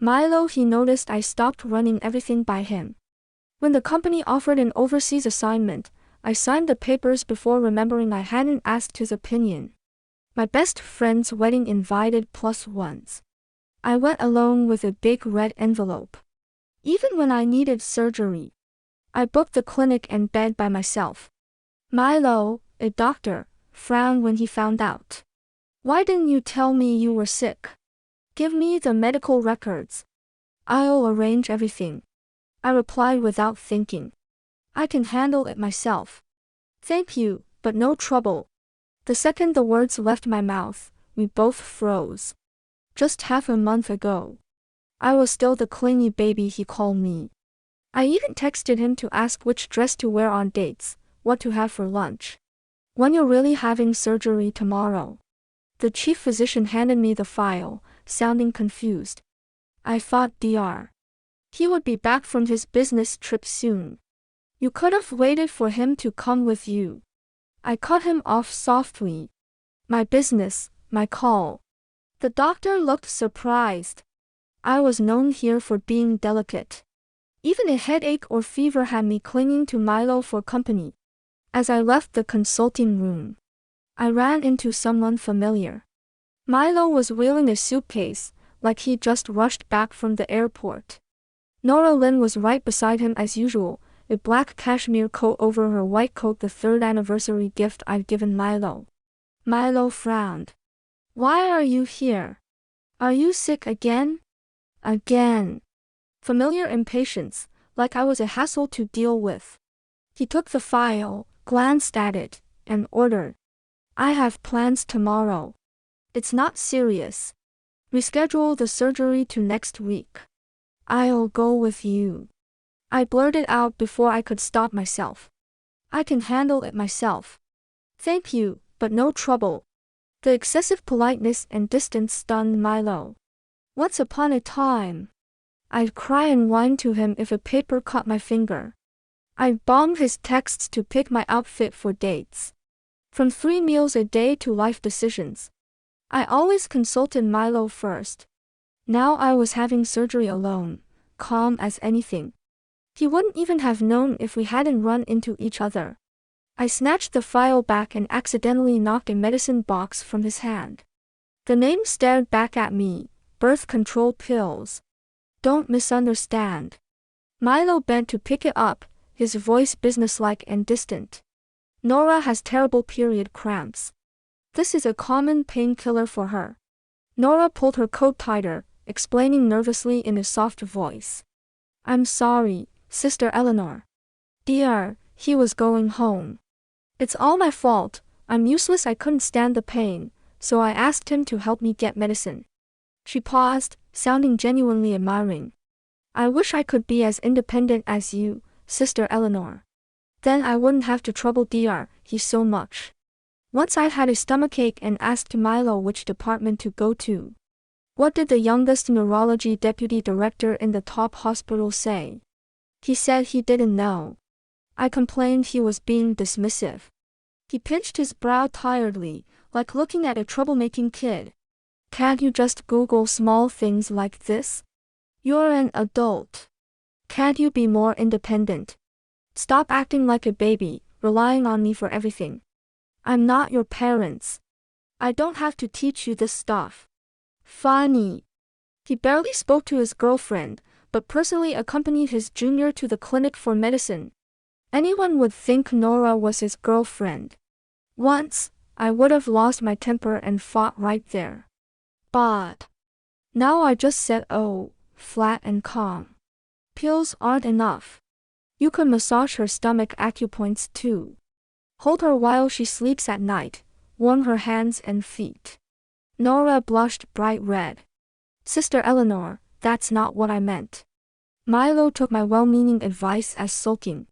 Milo, he noticed I stopped running everything by him. When the company offered an overseas assignment, I signed the papers before remembering I hadn't asked his opinion. My best friend's wedding invited +1s. I went alone with a big red envelope. Even when I needed surgery, I booked the clinic and bed by myself. Milo, a doctor, frowned when he found out. Why didn't you tell me you were sick? Give me the medical records. I'll arrange everything. I replied without thinking. I can handle it myself. Thank you, but no trouble. The second the words left my mouth, we both froze. Just half a month ago, I was still the clingy baby he called me. I even texted him to ask which dress to wear on dates, what to have for lunch. When you're really having surgery tomorrow? The chief physician handed me the file, sounding confused. I thought Dr. He would be back from his business trip soon. You could have waited for him to come with you. I cut him off softly. My business, my call. The doctor looked surprised. I was known here for being delicate. Even a headache or fever had me clinging to Milo for company. As I left the consulting room, I ran into someone familiar. Milo was wheeling a suitcase, like he'd just rushed back from the airport. Nora Lynn was right beside him as usual, a black cashmere coat over her white coat, the third anniversary gift I'd given Milo. Milo frowned. Why are you here? Are you sick again? Again. Familiar impatience, like I was a hassle to deal with. He took the file, glanced at it, and ordered. I have plans tomorrow. It's not serious. Reschedule the surgery to next week. I'll go with you. I blurted out before I could stop myself. I can handle it myself. Thank you, but no trouble. The excessive politeness and distance stunned Milo. Once upon a time, I'd cry and whine to him if a paper caught my finger. I'd bomb his texts to pick my outfit for dates. From 3 meals a day to life decisions, I always consulted Milo first. Now I was having surgery alone, calm as anything. He wouldn't even have known if we hadn't run into each other. I snatched the file back and accidentally knocked a medicine box from his hand. The name stared back at me, birth control pills. Don't misunderstand. Milo bent to pick it up, his voice businesslike and distant. Nora has terrible period cramps. This is a common painkiller for her. Nora pulled her coat tighter, explaining nervously in a soft voice. I'm sorry, Sister Eleanor. Dear, he was going home. It's all my fault. I'm useless. I couldn't stand the pain, so I asked him to help me get medicine. She paused, sounding genuinely admiring. I wish I could be as independent as you, Sister Eleanor. Then I wouldn't have to trouble Dr. He so much. Once I had a stomachache and asked Milo which department to go to. What did the youngest neurology deputy director in the top hospital say? He said he didn't know. I complained he was being dismissive. He pinched his brow tiredly, like looking at a troublemaking kid. Can't you just Google small things like this? You're an adult. Can't you be more independent? Stop acting like a baby, relying on me for everything. I'm not your parents. I don't have to teach you this stuff. Funny. He barely spoke to his girlfriend, but personally accompanied his junior to the clinic for medicine. Anyone would think Nora was his girlfriend. Once, I would have lost my temper and fought right there. But now I just said oh, flat and calm. Pills aren't enough. You could massage her stomach acupoints too. Hold her while she sleeps at night, warm her hands and feet. Nora blushed bright red. Sister Eleanor, that's not what I meant. Milo took my well-meaning advice as sulking.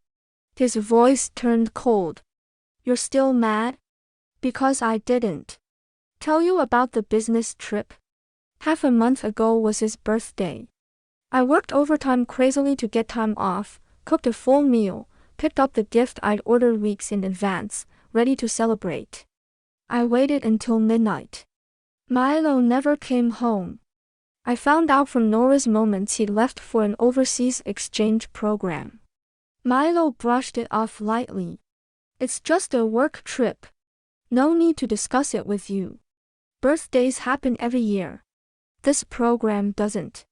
His voice turned cold. You're still mad? Because I didn't tell you about the business trip. Half a month ago was his birthday. I worked overtime crazily to get time off, cooked a full meal, picked up the gift I'd ordered weeks in advance, ready to celebrate. I waited until midnight. Milo never came home. I found out from Nora's moments he'd left for an overseas exchange program. Milo brushed it off lightly. It's just a work trip. No need to discuss it with you. Birthdays happen every year. This program doesn't.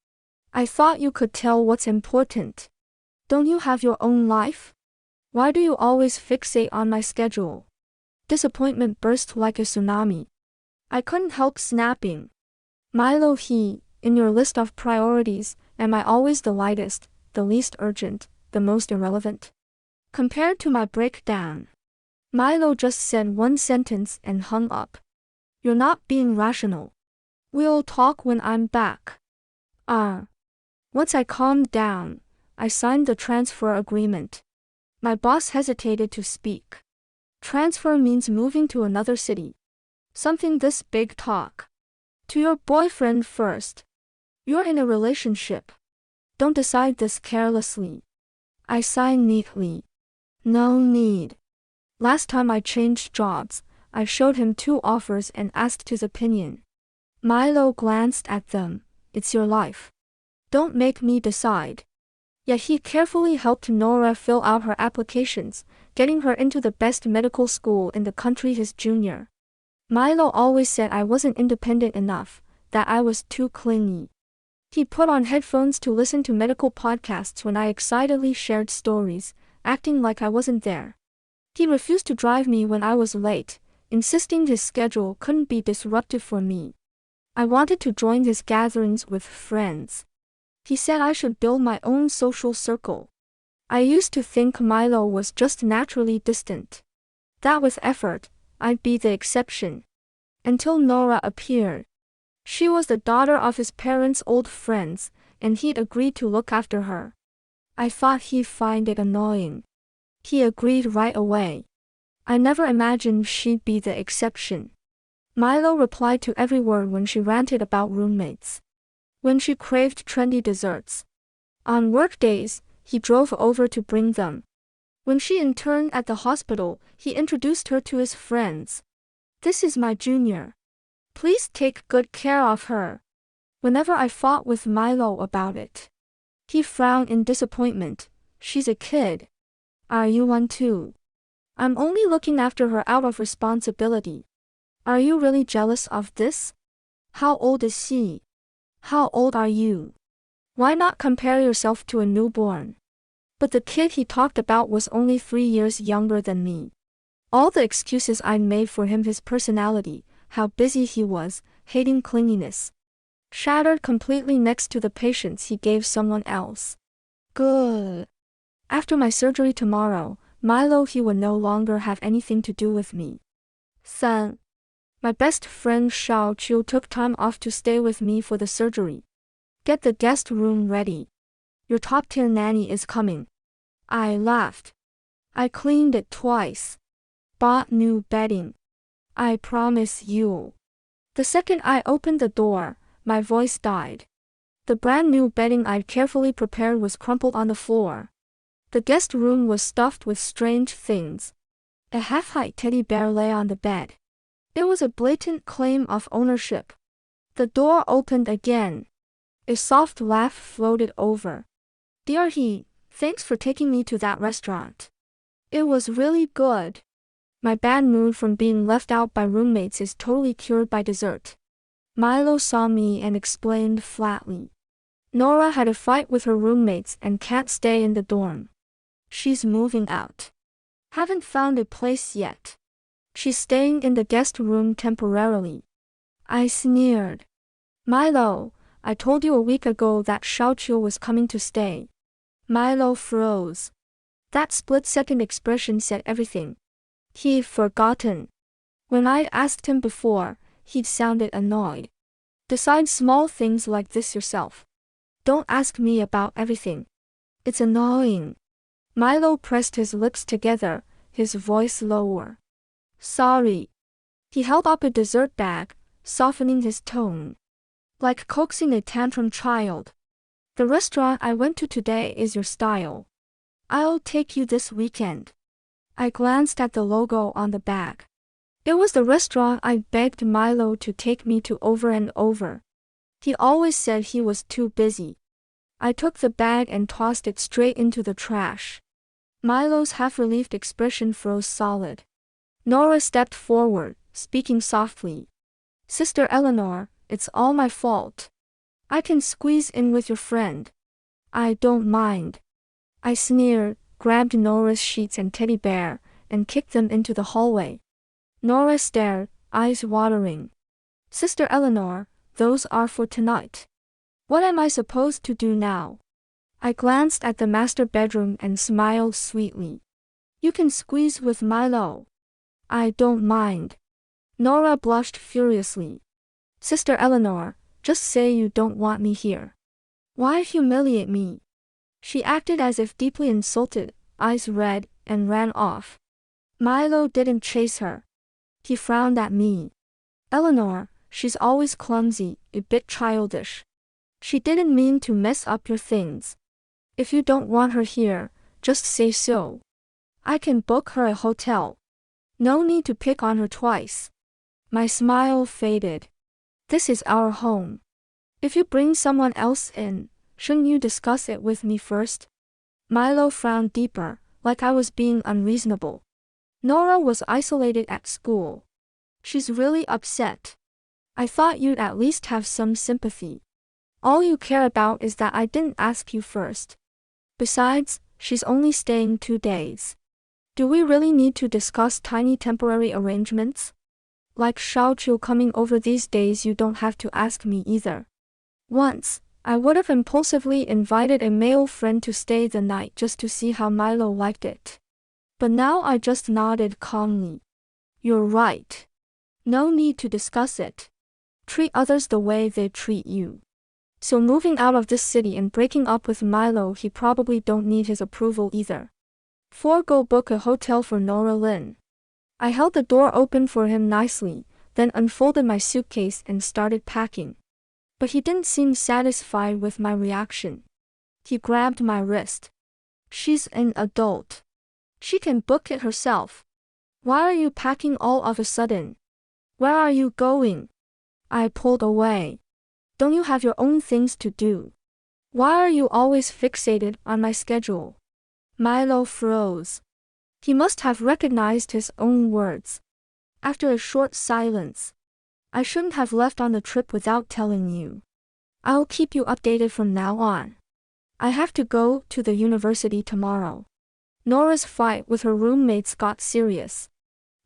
I thought you could tell what's important. Don't you have your own life? Why do you always fixate on my schedule? Disappointment burst like a tsunami. I couldn't help snapping. Milo, in your list of priorities, am I always the lightest, the least urgent, the most irrelevant? Compared to my breakdown. Milo just said one sentence and hung up. You're not being rational. We'll talk when I'm back. Once I calmed down, I signed the transfer agreement. My boss hesitated to speak. Transfer means moving to another city. Something this big talk. To your boyfriend first. You're in a relationship. Don't decide this carelessly. I signed neatly. No need. Last time I changed jobs, I showed him 2 offers and asked his opinion. Milo glanced at them. It's your life. Don't make me decide. Yet he carefully helped Nora fill out her applications, getting her into the best medical school in the country his junior. Milo always said I wasn't independent enough, that I was too clingy. He put on headphones to listen to medical podcasts when I excitedly shared stories, acting like I wasn't there. He refused to drive me when I was late, insisting his schedule couldn't be disruptive for me. I wanted to join his gatherings with friends. He said I should build my own social circle. I used to think Milo was just naturally distant. That with effort, I'd be the exception. Until Nora appeared. She was the daughter of his parents' old friends, and he'd agreed to look after her. I thought he'd find it annoying. He agreed right away. I never imagined she'd be the exception. Milo replied to every word when she ranted about roommates. When she craved trendy desserts. On workdays, he drove over to bring them. When she interned at the hospital, he introduced her to his friends. This is my junior. Please take good care of her. Whenever I fought with Milo about it, he frowned in disappointment. She's a kid. Are you one too? I'm only looking after her out of responsibility. Are you really jealous of this? How old is she? How old are you? Why not compare yourself to a newborn? But the kid he talked about was only 3 years younger than me. All the excuses I'd made for him, his personality, how busy he was, hating clinginess, shattered completely next to the patience he gave someone else. Good. After my surgery tomorrow, Milo, he would no longer have anything to do with me. 3. My best friend Xiao Qiu took time off to stay with me for the surgery. Get the guest room ready. Your top-tier nanny is coming. I laughed. I cleaned it twice. Bought new bedding. I promise you. The second I opened the door, my voice died. The brand new bedding I'd carefully prepared was crumpled on the floor. The guest room was stuffed with strange things. A half-height teddy bear lay on the bed. It was a blatant claim of ownership. The door opened again. A soft laugh floated over. Dear he, thanks for taking me to that restaurant. It was really good. My bad mood from being left out by roommates is totally cured by dessert. Milo saw me and explained flatly. Nora had a fight with her roommates and can't stay in the dorm. She's moving out. Haven't found a place yet. She's staying in the guest room temporarily. I sneered. Milo, I told you a week ago that Xiao Qiu was coming to stay. Milo froze. That split-second expression said everything. He'd forgotten. When I'd asked him before, he'd sounded annoyed. Decide small things like this yourself. Don't ask me about everything. It's annoying. Milo pressed his lips together, his voice lower. Sorry. He held up a dessert bag, softening his tone. Like coaxing a tantrum child. The restaurant I went to today is your style. I'll take you this weekend. I glanced at the logo on the bag. It was the restaurant I begged Milo to take me to over and over. He always said he was too busy. I took the bag and tossed it straight into the trash. Milo's half-relieved expression froze solid. Nora stepped forward, speaking softly. Sister Eleanor, it's all my fault. I can squeeze in with your friend. I don't mind. I sneered, grabbed Nora's sheets and teddy bear, and kicked them into the hallway. Nora stared, eyes watering. Sister Eleanor, those are for tonight. What am I supposed to do now? I glanced at the master bedroom and smiled sweetly. You can squeeze with Milo. I don't mind. Nora blushed furiously. Sister Eleanor, just say you don't want me here. Why humiliate me? She acted as if deeply insulted, eyes red, and ran off. Milo didn't chase her. He frowned at me. Eleanor, she's always clumsy, a bit childish. She didn't mean to mess up your things. If you don't want her here, just say so. I can book her a hotel. No need to pick on her twice. My smile faded. This is our home. If you bring someone else in, shouldn't you discuss it with me first? Milo frowned deeper, like I was being unreasonable. Nora was isolated at school. She's really upset. I thought you'd at least have some sympathy. All you care about is that I didn't ask you first. Besides, she's only staying 2 days. Do we really need to discuss tiny temporary arrangements? Like Xiaoqiu coming over these days, you don't have to ask me either. Once, I would have impulsively invited a male friend to stay the night just to see how Milo liked it. But now I just nodded calmly. You're right. No need to discuss it. Treat others the way they treat you. So moving out of this city and breaking up with Milo, he probably don't need his approval either. Go book a hotel for Nora Lin. I held the door open for him nicely, then unfolded my suitcase and started packing. But he didn't seem satisfied with my reaction. He grabbed my wrist. She's an adult. She can book it herself. Why are you packing all of a sudden? Where are you going? I pulled away. Don't you have your own things to do? Why are you always fixated on my schedule? Milo froze. He must have recognized his own words. After a short silence. I shouldn't have left on the trip without telling you. I'll keep you updated from now on. I have to go to the university tomorrow. Nora's fight with her roommates got serious.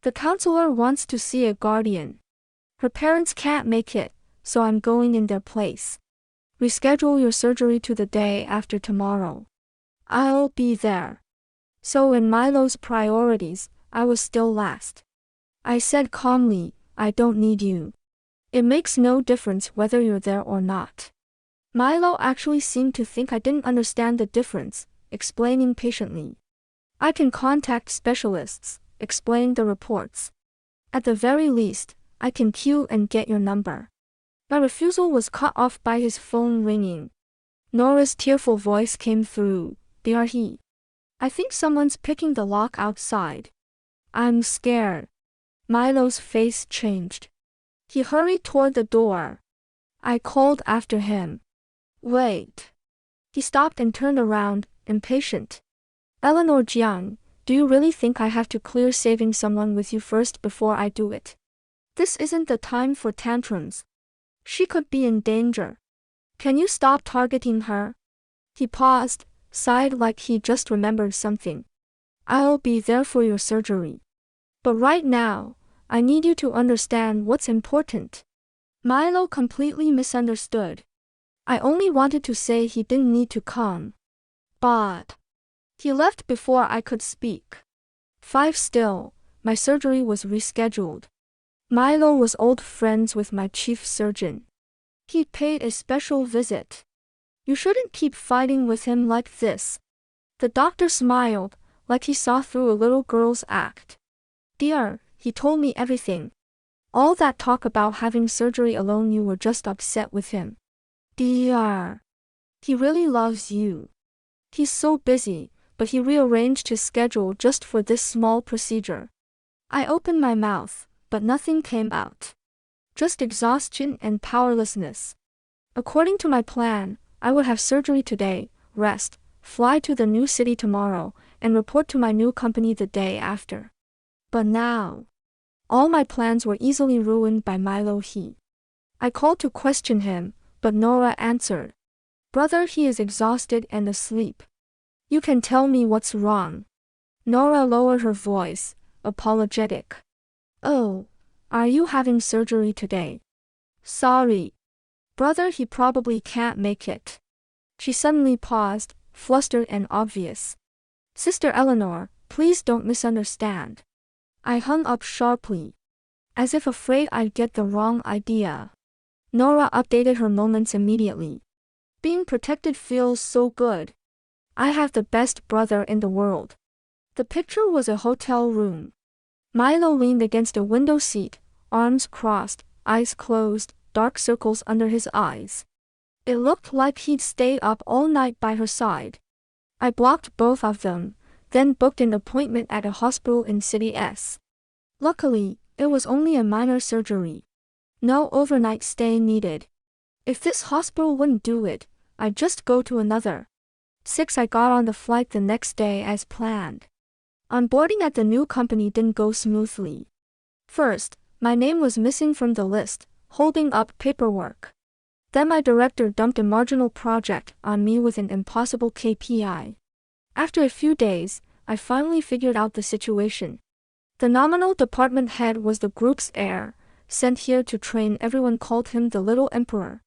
The counselor wants to see a guardian. Her parents can't make it, so I'm going in their place. Reschedule your surgery to the day after tomorrow. I'll be there. So in Milo's priorities, I was still last. I said calmly, I don't need you. It makes no difference whether you're there or not. Milo actually seemed to think I didn't understand the difference, explaining patiently. I can contact specialists, explain the reports. At the very least, I can queue and get your number. My refusal was cut off by his phone ringing. Nora's tearful voice came through. Dear he. I think someone's picking the lock outside. I'm scared. Milo's face changed. He hurried toward the door. I called after him. Wait. He stopped and turned around, impatient. Eleanor Jiang, do you really think I have to clear saving someone with you first before I do it? This isn't the time for tantrums. She could be in danger. Can you stop targeting her? He paused, sighed like he just remembered something. I'll be there for your surgery. But right now, I need you to understand what's important. Milo completely misunderstood. I only wanted to say he didn't need to come. But he left before I could speak. 5 still, my surgery was rescheduled. Milo was old friends with my chief surgeon. He'd paid a special visit. You shouldn't keep fighting with him like this. The doctor smiled, like he saw through a little girl's act. Dear, he told me everything. All that talk about having surgery alone, you were just upset with him. Dear. He really loves you. He's so busy, but he rearranged his schedule just for this small procedure. I opened my mouth, but nothing came out. Just exhaustion and powerlessness. According to my plan, I would have surgery today, rest, fly to the new city tomorrow, and report to my new company the day after. But now, all my plans were easily ruined by Milo He. I called to question him, but Nora answered. Brother, he is exhausted and asleep. You can tell me what's wrong. Nora lowered her voice, apologetic. Oh, are you having surgery today? Sorry. Brother, he probably can't make it. She suddenly paused, flustered and obvious. Sister Eleanor, please don't misunderstand. I hung up sharply, as if afraid I'd get the wrong idea. Nora updated her moments immediately. Being protected feels so good. I have the best brother in the world. The picture was a hotel room. Milo leaned against a window seat, arms crossed, eyes closed, dark circles under his eyes. It looked like he'd stay up all night by her side. I blocked both of them, then booked an appointment at a hospital in City S. Luckily, it was only a minor surgery. No overnight stay needed. If this hospital wouldn't do it, I'd just go to another. 6. I got on the flight the next day as planned. Onboarding at the new company didn't go smoothly. First, my name was missing from the list, holding up paperwork. Then my director dumped a marginal project on me with an impossible KPI. After a few days, I finally figured out the situation. The nominal department head was the group's heir, sent here to train everyone, called him the Little Emperor.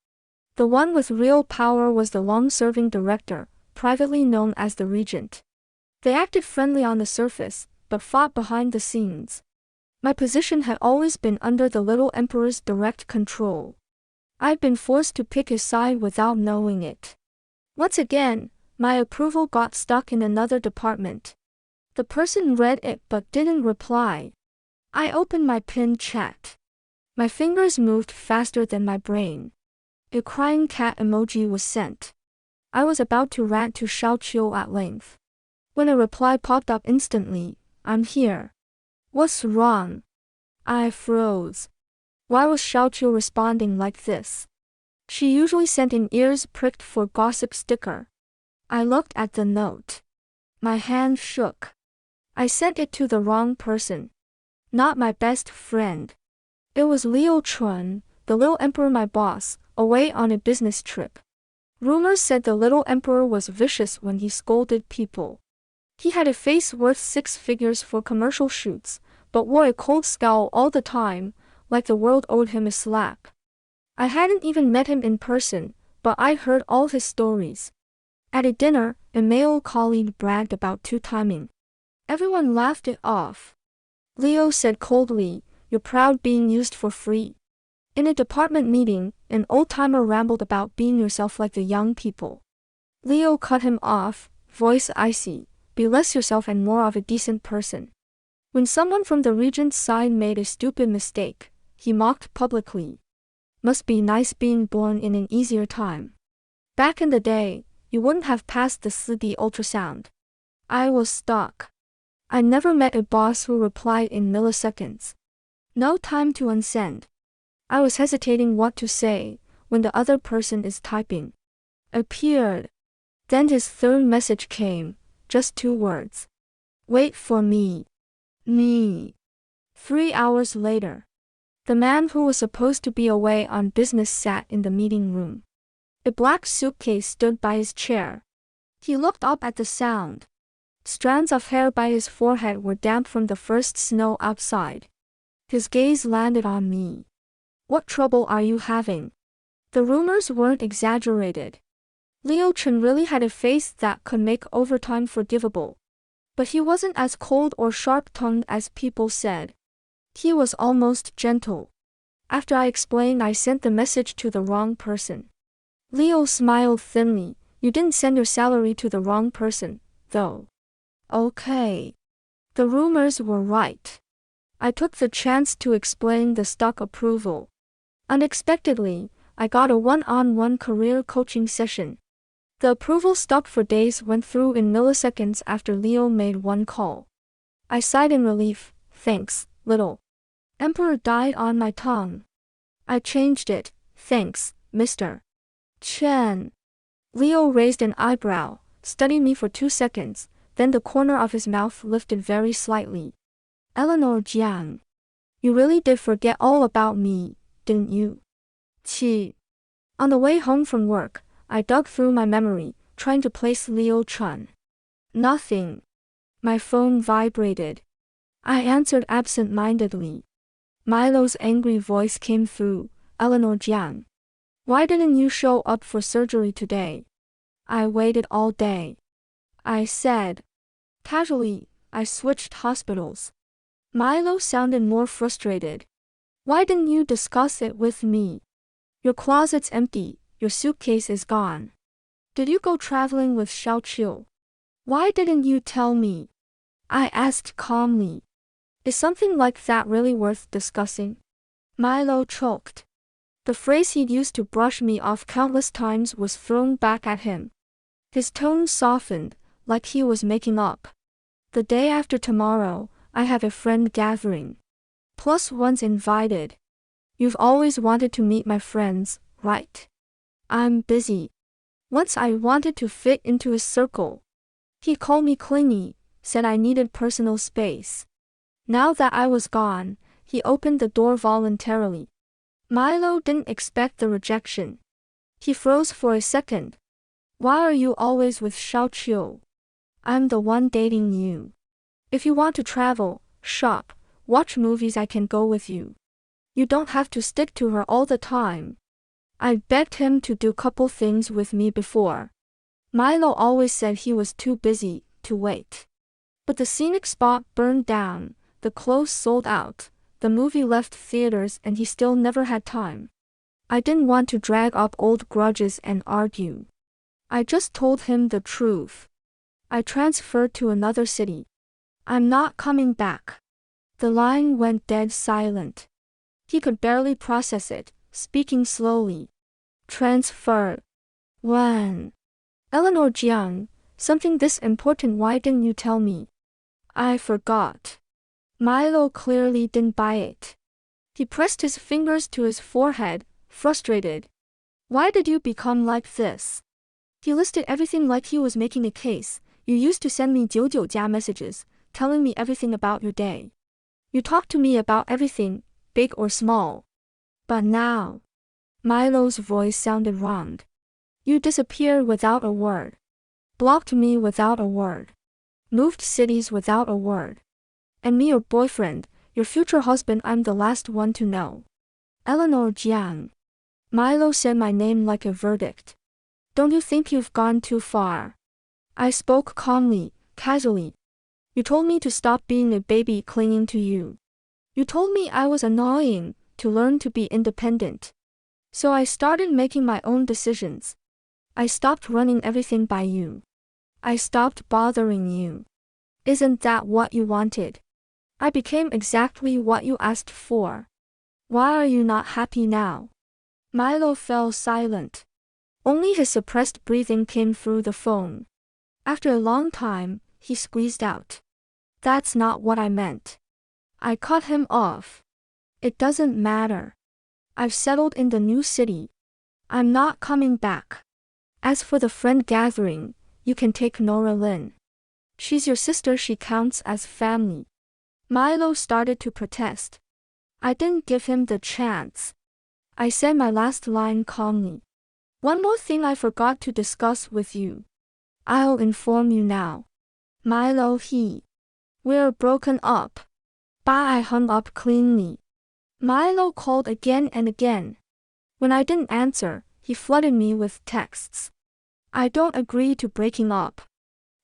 The one with real power was the long-serving director, privately known as the Regent. They acted friendly on the surface, but fought behind the scenes. My position had always been under the Little Emperor's direct control. I'd been forced to pick his side without knowing it. Once again, my approval got stuck in another department. The person read it but didn't reply. I opened my pinned chat. My fingers moved faster than my brain. A crying cat emoji was sent. I was about to rant to Xiaoqiu at length, when a reply popped up instantly. I'm here. What's wrong? I froze. Why was Xiaoqiu responding like this? She usually sent an ears pricked for gossip sticker. I looked at the note. My hand shook. I sent it to the wrong person. Not my best friend. It was Liu Chun, the Little Emperor, my boss, away on a business trip. Rumors said the Little Emperor was vicious when he scolded people. He had a face worth 6 figures for commercial shoots, but wore a cold scowl all the time, like the world owed him a slap. I hadn't even met him in person, but I'd heard all his stories. At a dinner, a male colleague bragged about two-timing. Everyone laughed it off. Leo said coldly, "You're proud being used for free." In a department meeting, an old-timer rambled about being yourself like the young people. Leo cut him off, voice icy, "Be less yourself and more of a decent person." When someone from the regent's side made a stupid mistake, he mocked publicly. Must be nice being born in an easier time. Back in the day, you wouldn't have passed the SLD ultrasound. I was stuck. I never met a boss who replied in milliseconds. No time to unsend. I was hesitating what to say when the other person is typing. Appeared. Then his third message came, just 2 words. Wait for me. Me. 3 hours later. The man who was supposed to be away on business sat in the meeting room. A black suitcase stood by his chair. He looked up at the sound. Strands of hair by his forehead were damp from the first snow outside. His gaze landed on me. What trouble are you having? The rumors weren't exaggerated. Liu Chen really had a face that could make overtime forgivable. But he wasn't as cold or sharp-tongued as people said. He was almost gentle. After I explained, I sent the message to the wrong person. Leo smiled thinly. You didn't send your salary to the wrong person, though. Okay. The rumors were right. I took the chance to explain the stock approval. Unexpectedly, I got a one-on-one career coaching session. The approval stopped for days went through in milliseconds after Leo made one call. I sighed in relief. Thanks, Little Emperor died on my tongue. I changed it. Thanks, Mr. Chen. Leo raised an eyebrow, studied me for 2 seconds, then the corner of his mouth lifted very slightly. Eleanor Jiang. You really did forget all about me, didn't you? Qi. On the way home from work, I dug through my memory, trying to place Leo Chen. Nothing. My phone vibrated. I answered absent-mindedly. Milo's angry voice came through. Eleanor Jiang. Why didn't you show up for surgery today? I waited all day. I said. Casually, I switched hospitals. Milo sounded more frustrated. Why didn't you discuss it with me? Your closet's empty, your suitcase is gone. Did you go traveling with Xiaoqiu? Why didn't you tell me? I asked calmly. Is something like that really worth discussing? Milo choked. The phrase he'd used to brush me off countless times was thrown back at him. His tone softened, like he was making up. The day after tomorrow, I have a friend gathering. +1's invited. You've always wanted to meet my friends, right? I'm busy. Once I wanted to fit into his circle. He called me clingy, said I needed personal space. Now that I was gone, he opened the door voluntarily. Milo didn't expect the rejection. He froze for a second. Why are you always with Xiaoqiu? I'm the one dating you. If you want to travel, shop, watch movies, I can go with you. You don't have to stick to her all the time. I begged him to do couple things with me before. Milo always said he was too busy to wait. But the scenic spot burned down, the clothes sold out, the movie left theaters, and he still never had time. I didn't want to drag up old grudges and argue. I just told him the truth. I transferred to another city. I'm not coming back. The line went dead silent. He could barely process it, speaking slowly. Transfer. When? Eleanor Jiang, something this important, why didn't you tell me? I forgot. Milo clearly didn't buy it. He pressed his fingers to his forehead, frustrated. Why did you become like this? He listed everything like he was making a case. You used to send me 99 messages, telling me everything about your day. You talked to me about everything, big or small. But now, Milo's voice sounded wrong. You disappeared without a word. Blocked me without a word. Moved cities without a word. And me, your boyfriend, your future husband, I'm the last one to know. Eleanor Jiang. Milo said my name like a verdict. Don't you think you've gone too far? I spoke calmly, casually. You told me to stop being a baby clinging to you. You told me I was annoying, to learn to be independent. So I started making my own decisions. I stopped running everything by you. I stopped bothering you. Isn't that what you wanted? I became exactly what you asked for. Why are you not happy now? Milo fell silent. Only his suppressed breathing came through the phone. After a long time, he squeezed out. That's not what I meant. I cut him off. It doesn't matter. I've settled in the new city. I'm not coming back. As for the friend gathering, you can take Nora Lin. She's your sister, she counts as family. Milo started to protest. I didn't give him the chance. I said my last line calmly. One more thing I forgot to discuss with you. I'll inform you now. Milo, we're broken up. I hung up cleanly. Milo called again and again. When I didn't answer, he flooded me with texts. I don't agree to breaking up.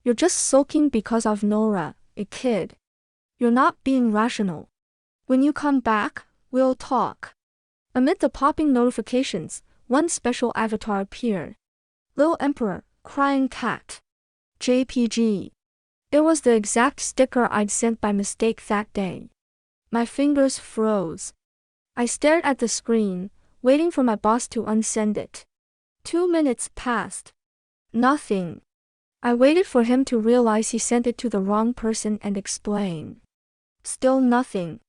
You're just sulking because of Nora, a kid. You're not being rational. When you come back, we'll talk. Amid the popping notifications, one special avatar appeared. Little Emperor, crying cat. JPG. It was the exact sticker I'd sent by mistake that day. My fingers froze. I stared at the screen, waiting for my boss to unsend it. 2 minutes passed. Nothing. I waited for him to realize he sent it to the wrong person and explain. Still nothing.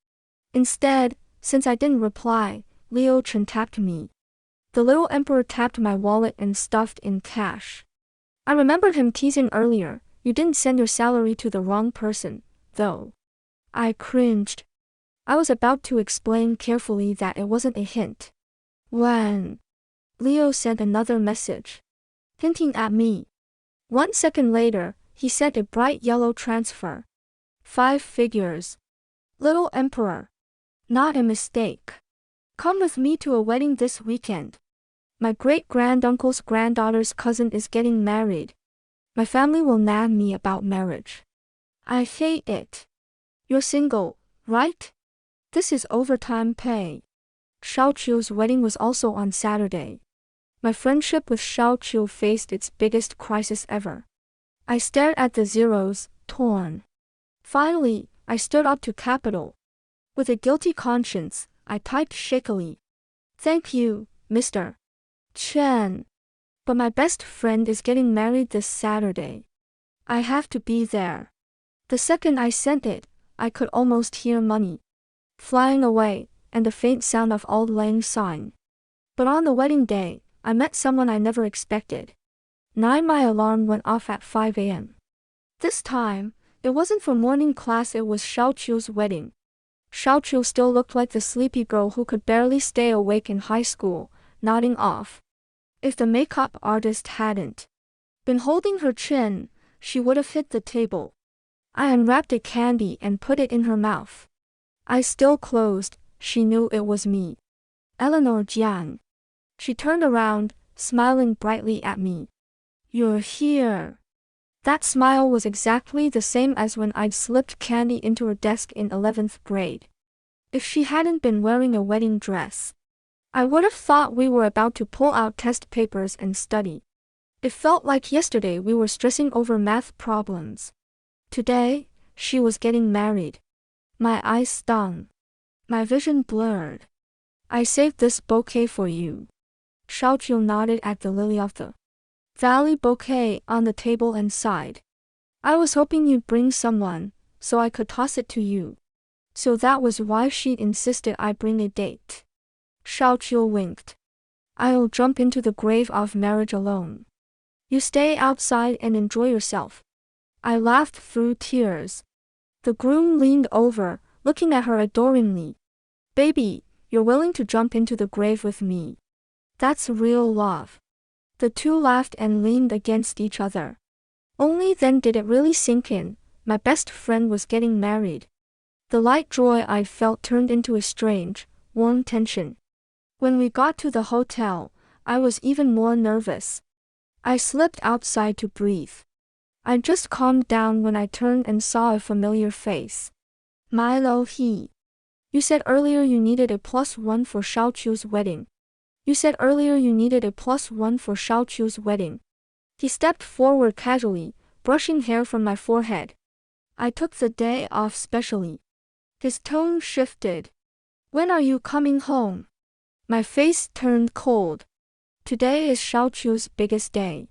Instead, since I didn't reply, Leo Chen tapped me. The little emperor tapped my wallet and stuffed in cash. I remembered him teasing earlier, "You didn't send your salary to the wrong person, though." I cringed. I was about to explain carefully that it wasn't a hint, when Leo sent another message, hinting at me. 1 second later, he sent a bright yellow transfer. 5 figures. Little emperor. Not a mistake. Come with me to a wedding this weekend. My great-granduncle's granddaughter's cousin is getting married. My family will nag me about marriage. I hate it. You're single, right? This is overtime pay. Xiaoqiu's wedding was also on Saturday. My friendship with Xiaoqiu faced its biggest crisis ever. I stared at the zeros, torn. Finally, I stood up to capital. With a guilty conscience, I typed shakily, "Thank you, Mr. Chen. But my best friend is getting married this Saturday. I have to be there." The second I sent it, I could almost hear money flying away and the faint sound of Auld Lang Syne. But on the wedding day, I met someone I never expected. My alarm went off at 5 a.m. This time, it wasn't for morning class, it was Xiaoqiu's wedding. Xiaoqiu still looked like the sleepy girl who could barely stay awake in high school, nodding off. If the makeup artist hadn't been holding her chin, she would have hit the table. I unwrapped a candy and put it in her mouth. Eyes still closed, she knew it was me. Eleanor Jiang. She turned around, smiling brightly at me. "You're here." That smile was exactly the same as when I'd slipped candy into her desk in 11th grade. If she hadn't been wearing a wedding dress, I would have thought we were about to pull out test papers and study. It felt like yesterday we were stressing over math problems. Today, she was getting married. My eyes stung. My vision blurred. "I saved this bouquet for you." Xiaoqiu nodded at the lily of the valley bouquet on the table and sighed. "I was hoping you'd bring someone, so I could toss it to you." So that was why she insisted I bring a date. Xiaoqiu winked. "I'll jump into the grave of marriage alone. You stay outside and enjoy yourself." I laughed through tears. The groom leaned over, looking at her adoringly. "Baby, you're willing to jump into the grave with me. That's real love." The two laughed and leaned against each other. Only then did it really sink in, my best friend was getting married. The light joy I felt turned into a strange, warm tension. When we got to the hotel, I was even more nervous. I slipped outside to breathe. I just calmed down when I turned and saw a familiar face. Milo He. "You said earlier you needed a +1 for Xiaoqiu's wedding." "You said earlier you needed a +1 for Xiaoqiu's wedding." He stepped forward casually, brushing hair from my forehead. "I took the day off specially." His tone shifted. "When are you coming home?" My face turned cold. "Today is Xiaoqiu's biggest day.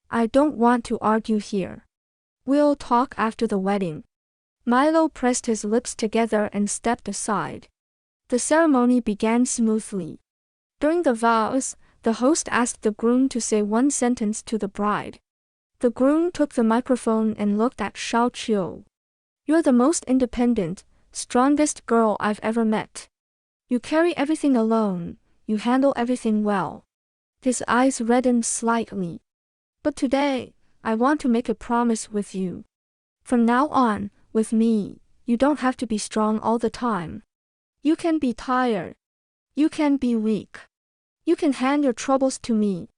I don't want to argue here. We'll talk after the wedding." Milo pressed his lips together and stepped aside. The ceremony began smoothly. During the vows, the host asked the groom to say one sentence to the bride. The groom took the microphone and looked at Xiaoqiu. "You're the most independent, strongest girl I've ever met. You carry everything alone, you handle everything well." His eyes reddened slightly. "But today, I want to make a promise with you. From now on, with me, you don't have to be strong all the time. You can be tired. You can be weak. You can hand your troubles to me.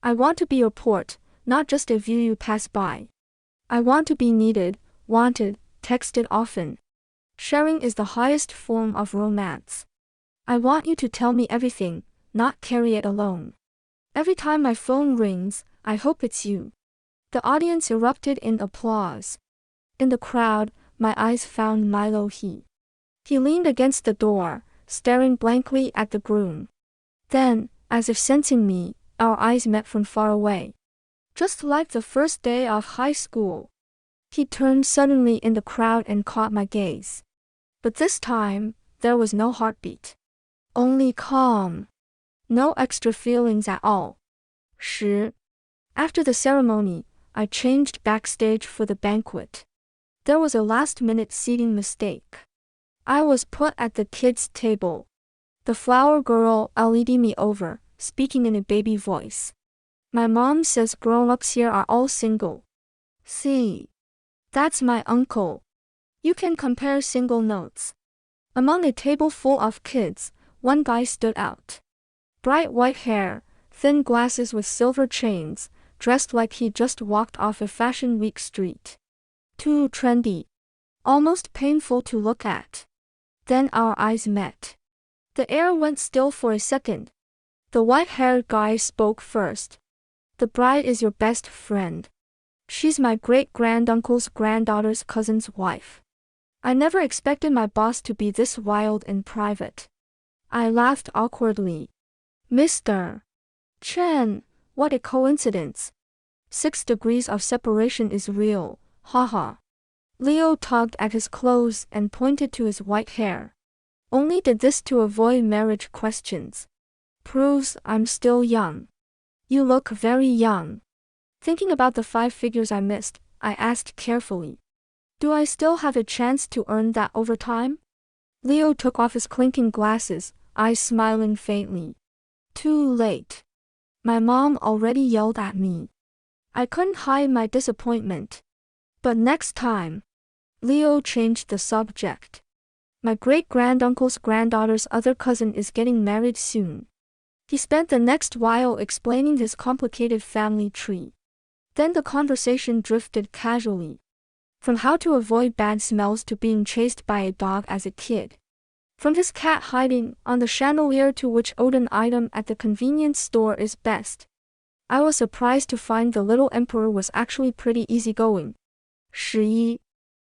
I want to be your port, not just a view you pass by. I want to be needed, wanted, texted often. Sharing is the highest form of romance. I want you to tell me everything, not carry it alone. Every time my phone rings, I hope it's you." The audience erupted in applause. In the crowd, my eyes found Milo He. He leaned against the door, staring blankly at the groom. Then, as if sensing me, our eyes met from far away. Just like the first day of high school. He turned suddenly in the crowd and caught my gaze. But this time, there was no heartbeat. Only calm. No extra feelings at all. 10. After the ceremony, I changed backstage for the banquet. There was a last-minute seating mistake. I was put at the kids' table. The flower girl leading me over, speaking in a baby voice. My mom says grown-ups here are all single. See. That's my uncle. You can compare single notes. Among a table full of kids, one guy stood out. Bright white hair, thin glasses with silver chains, dressed like he just walked off a Fashion Week street. Too trendy. Almost painful to look at. Then our eyes met. The air went still for a second. The white-haired guy spoke first. The bride is your best friend. She's my great-granduncle's granddaughter's cousin's wife. I never expected my boss to be this wild in private. I laughed awkwardly. Mr. Chen, what a coincidence. 6 degrees of separation is real, haha. Leo tugged at his clothes and pointed to his white hair. Only did this to avoid marriage questions. Proves I'm still young. You look very young. Thinking about the 5 figures I missed, I asked carefully. Do I still have a chance to earn that overtime? Leo took off his clinking glasses, eyes smiling faintly. Too late. My mom already yelled at me. I couldn't hide my disappointment. But next time. Leo changed the subject. My great-granduncle's granddaughter's other cousin is getting married soon. He spent the next while explaining his complicated family tree. Then the conversation drifted casually. From how to avoid bad smells to being chased by a dog as a kid. From his cat hiding on the chandelier to which Odin item at the convenience store is best. I was surprised to find the little emperor was actually pretty easygoing. 11.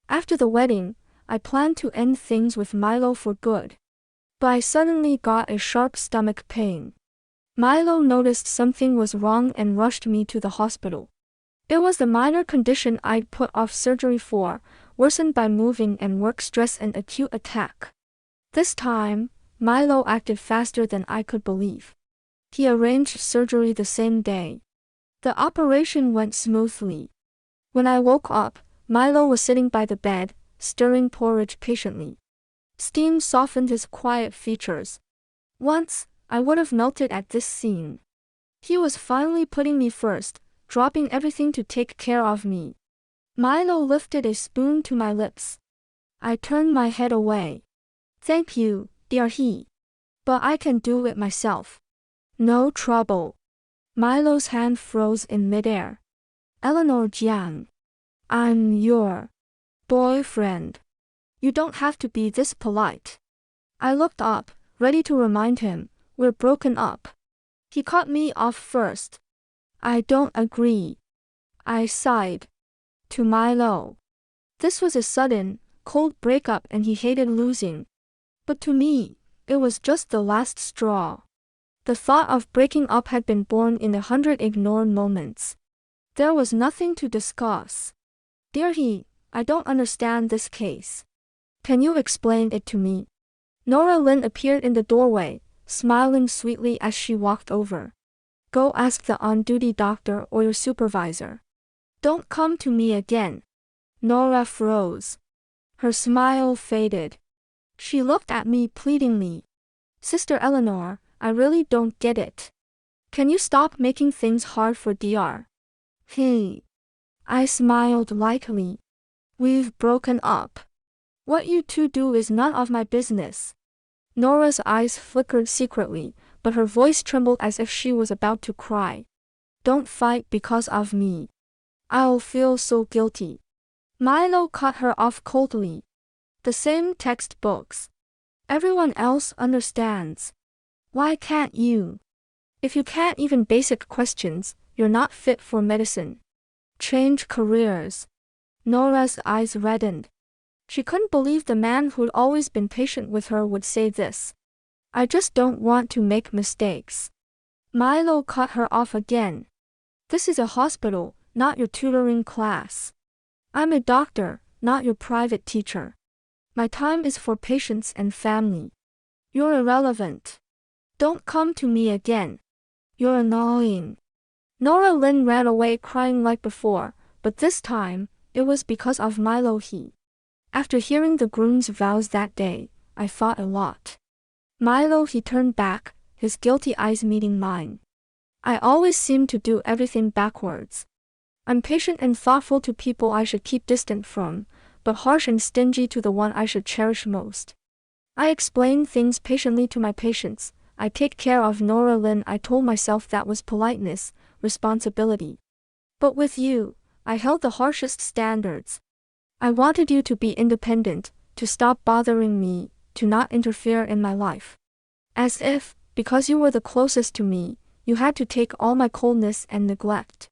After the wedding, I planned to end things with Milo for good. But I suddenly got a sharp stomach pain. Milo noticed something was wrong and rushed me to the hospital. It was the minor condition I'd put off surgery for, worsened by moving and work stress and acute attack. This time, Milo acted faster than I could believe. He arranged surgery the same day. The operation went smoothly. When I woke up, Milo was sitting by the bed, stirring porridge patiently. Steam softened his quiet features. Once, I would have melted at this scene. He was finally putting me first, dropping everything to take care of me. Milo lifted a spoon to my lips. I turned my head away. Thank you, dear he. But I can do it myself. No trouble. Milo's hand froze in midair. Eleanor Jiang. I'm your boyfriend. You don't have to be this polite. I looked up, ready to remind him, we're broken up. He cut me off first. I don't agree. I sighed. To Milo. This was a sudden, cold breakup and he hated losing. But to me, it was just the last straw. The thought of breaking up had been born in 100 ignored moments. There was nothing to discuss. Dear he, I don't understand this case. Can you explain it to me? Nora Lynn appeared in the doorway, smiling sweetly as she walked over. Go ask the on-duty doctor or your supervisor. Don't come to me again. Nora froze. Her smile faded. She looked at me pleadingly. Sister Eleanor, I really don't get it. Can you stop making things hard for Dr. He? I smiled lightly. We've broken up. What you two do is none of my business. Nora's eyes flickered secretly, but her voice trembled as if she was about to cry. Don't fight because of me. I'll feel so guilty. Milo cut her off coldly. The same textbooks. Everyone else understands. Why can't you? If you can't even basic questions, you're not fit for medicine. Change careers. Nora's eyes reddened. She couldn't believe the man who'd always been patient with her would say this. I just don't want to make mistakes. Milo cut her off again. This is a hospital, not your tutoring class. I'm a doctor, not your private teacher. My time is for patients and family. You're irrelevant. Don't come to me again. You're annoying. Nora Lynn ran away crying like before, but this time, it was because of Milo he. After hearing the groom's vows that day, I thought a lot. Milo he turned back, his guilty eyes meeting mine. I always seem to do everything backwards. I'm patient and thoughtful to people I should keep distant from, but harsh and stingy to the one I should cherish most. I explain things patiently to my patients. I take care of Nora Lynn. I told myself that was politeness, responsibility. But with you, I held the harshest standards. I wanted you to be independent, to stop bothering me, to not interfere in my life. As if, because you were the closest to me, you had to take all my coldness and neglect.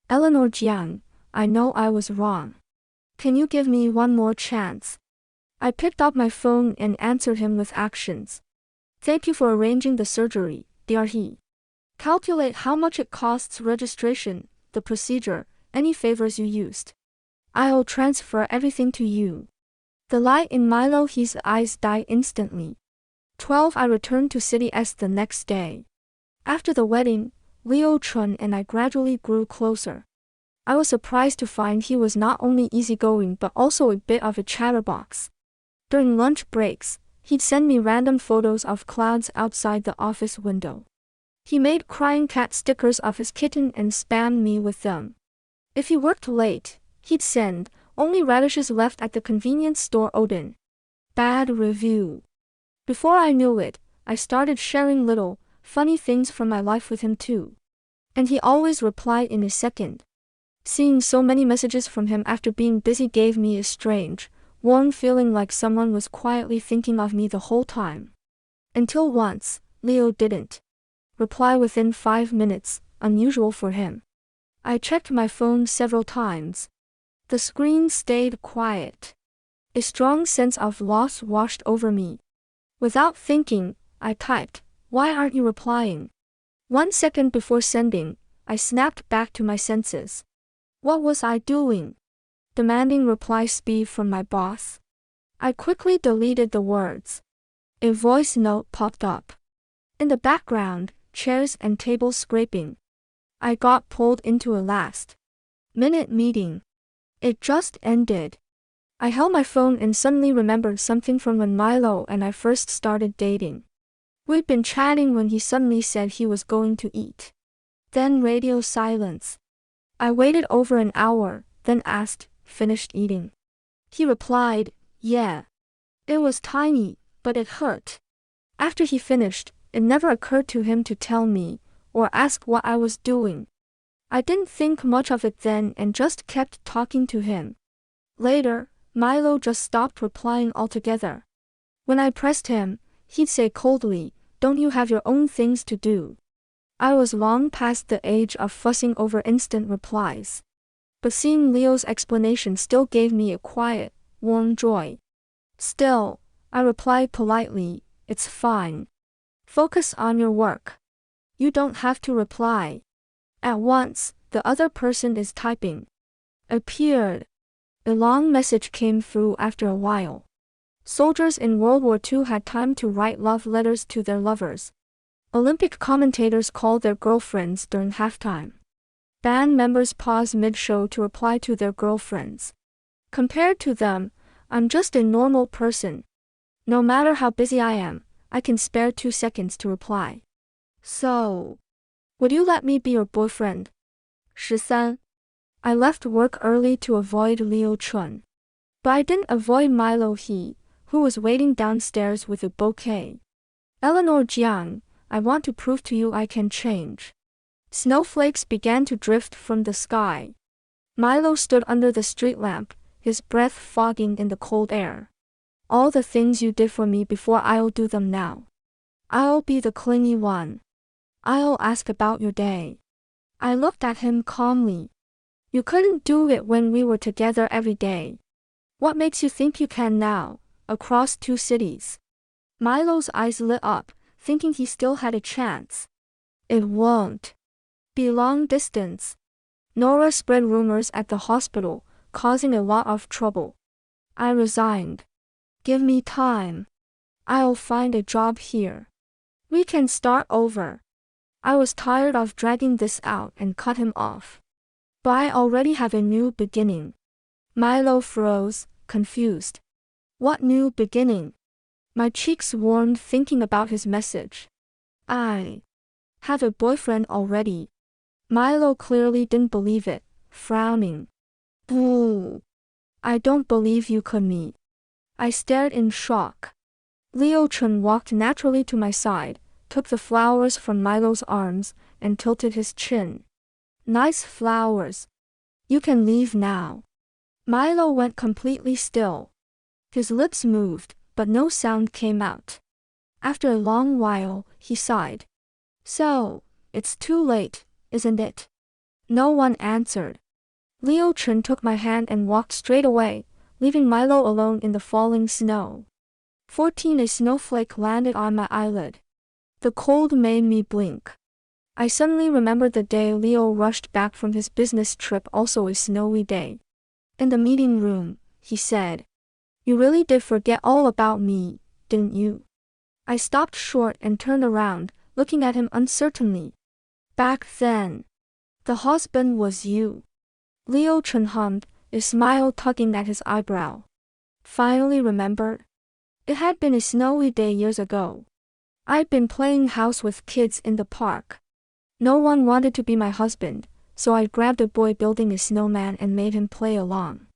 Eleanor Jiang, I know I was wrong. Can you give me one more chance? I picked up my phone and answered him with actions. Thank you for arranging the surgery, dear he. Calculate how much it costs registration, the procedure, any favors you used. I'll transfer everything to you. The light in Milo he's eyes died instantly. 12 I returned to City S the next day. After the wedding, Leo Chun and I gradually grew closer. I was surprised to find he was not only easygoing but also a bit of a chatterbox. During lunch breaks, he'd send me random photos of clouds outside the office window. He made crying cat stickers of his kitten and spammed me with them. If he worked late, he'd send, only radishes left at the convenience store Odin. Bad review. Before I knew it, I started sharing little, funny things from my life with him too. And he always replied in a second. Seeing so many messages from him after being busy gave me a strange, warm feeling like someone was quietly thinking of me the whole time. Until once, Leo didn't reply within 5 minutes, unusual for him. I checked my phone several times. The screen stayed quiet. A strong sense of loss washed over me. Without thinking, I typed, "Why aren't you replying?" 1 second before sending, I snapped back to my senses. What was I doing? Demanding reply speed from my boss. I quickly deleted the words. A voice note popped up. In the background, chairs and tables scraping. I got pulled into a last-minute meeting. It just ended. I held my phone and suddenly remembered something from when Milo and I first started dating. We'd been chatting when he suddenly said he was going to eat. Then radio silence. I waited over an hour, then asked, "Finished eating?" He replied, "Yeah." It was tiny, but it hurt. After he finished, it never occurred to him to tell me, or ask what I was doing. I didn't think much of it then and just kept talking to him. Later, Milo just stopped replying altogether. When I pressed him, he'd say coldly, "Don't you have your own things to do?" I was long past the age of fussing over instant replies. But seeing Leo's explanation still gave me a quiet, warm joy. Still, I replied politely, "It's fine. Focus on your work. You don't have to reply." At once, the other person is typing. Appeared. A long message came through after a while. Soldiers in World War II had time to write love letters to their lovers. Olympic commentators called their girlfriends during halftime. Band members pause mid-show to reply to their girlfriends. Compared to them, I'm just a normal person. No matter how busy I am, I can spare 2 seconds to reply. So, would you let me be your boyfriend? 13. I left work early to avoid Leo Chun. But I didn't avoid Milo he, who was waiting downstairs with a bouquet. Eleanor Jiang, I want to prove to you I can change. Snowflakes began to drift from the sky. Milo stood under the street lamp, his breath fogging in the cold air. All the things you did for me before, I'll do them now. I'll be the clingy one. I'll ask about your day. I looked at him calmly. You couldn't do it when we were together every day. What makes you think you can now, across 2 cities? Milo's eyes lit up, thinking he still had a chance. It won't be long distance. Nora spread rumors at the hospital, causing a lot of trouble. I resigned. Give me time. I'll find a job here. We can start over. I was tired of dragging this out and cut him off. But I already have a new beginning. Milo froze, confused. What new beginning? My cheeks warmed thinking about his message. I have a boyfriend already. Milo clearly didn't believe it, frowning. Ooh. I don't believe you could meet. I stared in shock. Leo Chun walked naturally to my side, took the flowers from Milo's arms, and tilted his chin. Nice flowers. You can leave now. Milo went completely still. His lips moved, but no sound came out. After a long while, he sighed. So, it's too late, isn't it? No one answered. Leo Chun took my hand and walked straight away, leaving Milo alone in the falling snow. 14. A snowflake landed on my eyelid. The cold made me blink. I suddenly remembered the day Leo rushed back from his business trip, also a snowy day. In the meeting room, he said, "You really did forget all about me, didn't you?" I stopped short and turned around, looking at him uncertainly. Back then, the husband was you. Leo Chun hummed, a smile tugging at his eyebrow. Finally remembered? It had been a snowy day years ago. I'd been playing house with kids in the park. No one wanted to be my husband, so I grabbed a boy building a snowman and made him play along.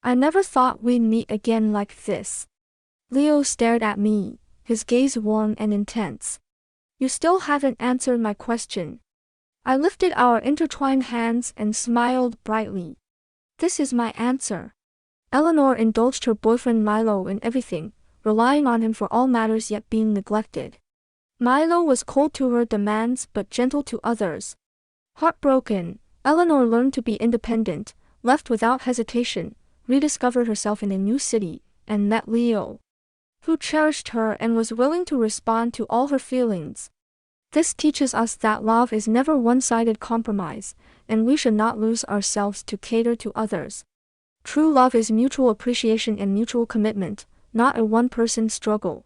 I never thought we'd meet again like this. Leo stared at me, his gaze warm and intense. You still haven't answered my question. I lifted our intertwined hands and smiled brightly. This is my answer. Eleanor indulged her boyfriend Milo in everything, relying on him for all matters yet being neglected. Milo was cold to her demands but gentle to others. Heartbroken, Eleanor learned to be independent, left without hesitation, rediscovered herself in a new city, and met Leo, who cherished her and was willing to respond to all her feelings. This teaches us that love is never one-sided compromise, and we should not lose ourselves to cater to others. True love is mutual appreciation and mutual commitment, not a one-person struggle.